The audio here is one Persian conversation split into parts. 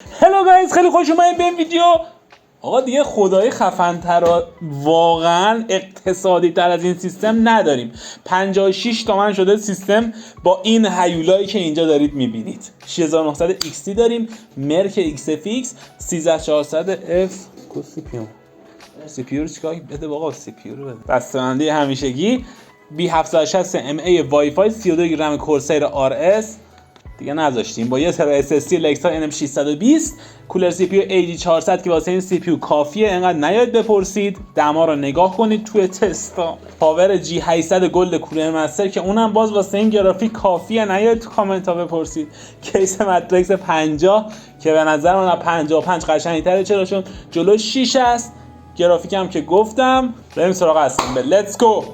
هلو گایز، خیلی خوش اومدید به این ویدیو. آقا دیگه خدای خفن‌تر و واقعا اقتصادی تر از این سیستم نداریم. 56 تومن شده سیستم با این هیولایی که اینجا دارید میبینید. 6900 XT داریم، مرک XFX 13400F سی پی یو رو چیکار بده بابا؟ سی پی یو رو بده. دسته‌بندی همیشگی B760MA وای فای 32 گرم کورسیر RS دیگه نذاشتیم با یه ترا SSD لکسا NM620 کولر سی پی یو AG 400 که واسه این سی پی یو کافیه. انقدر نیاید بپرسید، دما رو نگاه کنید توی تستا. پاور G 800 گلد کولر مستر که اونم باز واسه این گرافیک کافیه، نیاید تو کامنت ها بپرسید. کیس ماتریکس 50 که به نظر من 55 قشنگ‌تره، چرا؟ چون جلو 6 است. گرافیک هم که گفتم. بریم سراغ اسمبل. لیتس گو.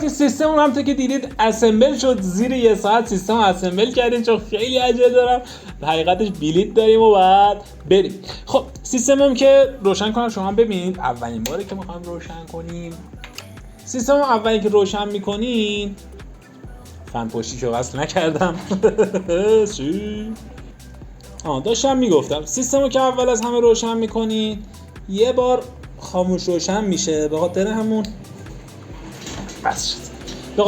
سیستم هم همونطور که دیدید اسمبل شد. زیر یه ساعت سیستم اسمبل کردیم چون خیلی عجله دارم. حقیقتش بلیت داریم و بعد بریم. خب سیستم هم که روشن کنم شما هم ببینید. اولین باره که میخوایم روشن کنیم سیستم هم اولی که روشن میکنین فن پشتیشو وصل نکردم. داشتم میگفتم سیستم رو که اول از همه روشن میکنین یه بار خاموش روشن میشه به خاطر همون بس شد. به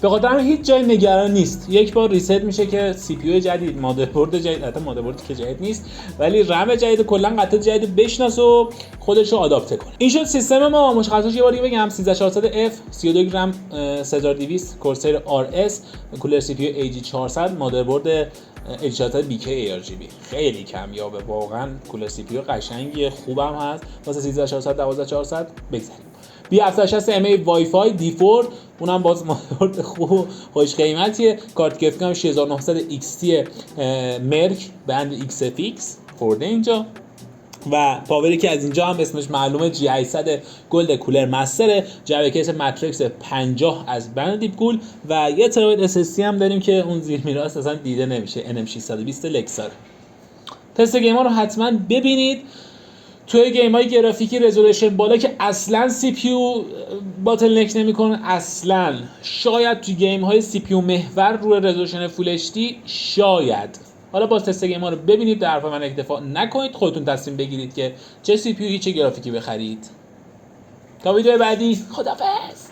قدرم هیچ جای نگران نیست. یک بار ریست میشه که سی پی یو جدید، مادربرد جدید، البته مادربردی که جدید نیست ولی رم جدید، کلا قطعات جدید بشناس و خودش رو آداپته کنه. این شد سیستم ما. مشخصاتش یه بار دیگه بگم: 13400F 32 گرم 3200 کورسیر RS کولر سی پی یو AG 400 مادربرد AG 400 BK RGB. خیلی کمیابه واقعا. کولر سی پی یو قشنگیه، خوبم هست واسه 13400 12400. بگذاریم B760MA وای فای D4 اونم باز مادربرد خوب خوش قیمتیه. کارت گرافیک هم 6900 XT مرک بنده XFX خورده اینجا و پاوری که از اینجا هم اسمش معلومه G 800 گلد کولر مستره. جعبه کیس ماتریکس 50 از بنده دیپکول و یه ترابایت SSD هم داریم که اون زیر میراث اصلا دیده نمیشه، NM620 لکسا. تست گیم ها رو حتما ببینید. توی گیم های گرافیکی رزولوشن بالا که اصلا سی پی یو باتل نک نمیکنه اصلا. شاید توی گیم های سی پی یو محور روی رزولوشن فول اچ دی شاید. حالا باز تست گیم ها رو ببینید، در حرف من اکتفا نکنید، خودتون تصمیم بگیرید که چه سی پی یو چه گرافیکی بخرید. تا ویدیو بعدی، خدافظ.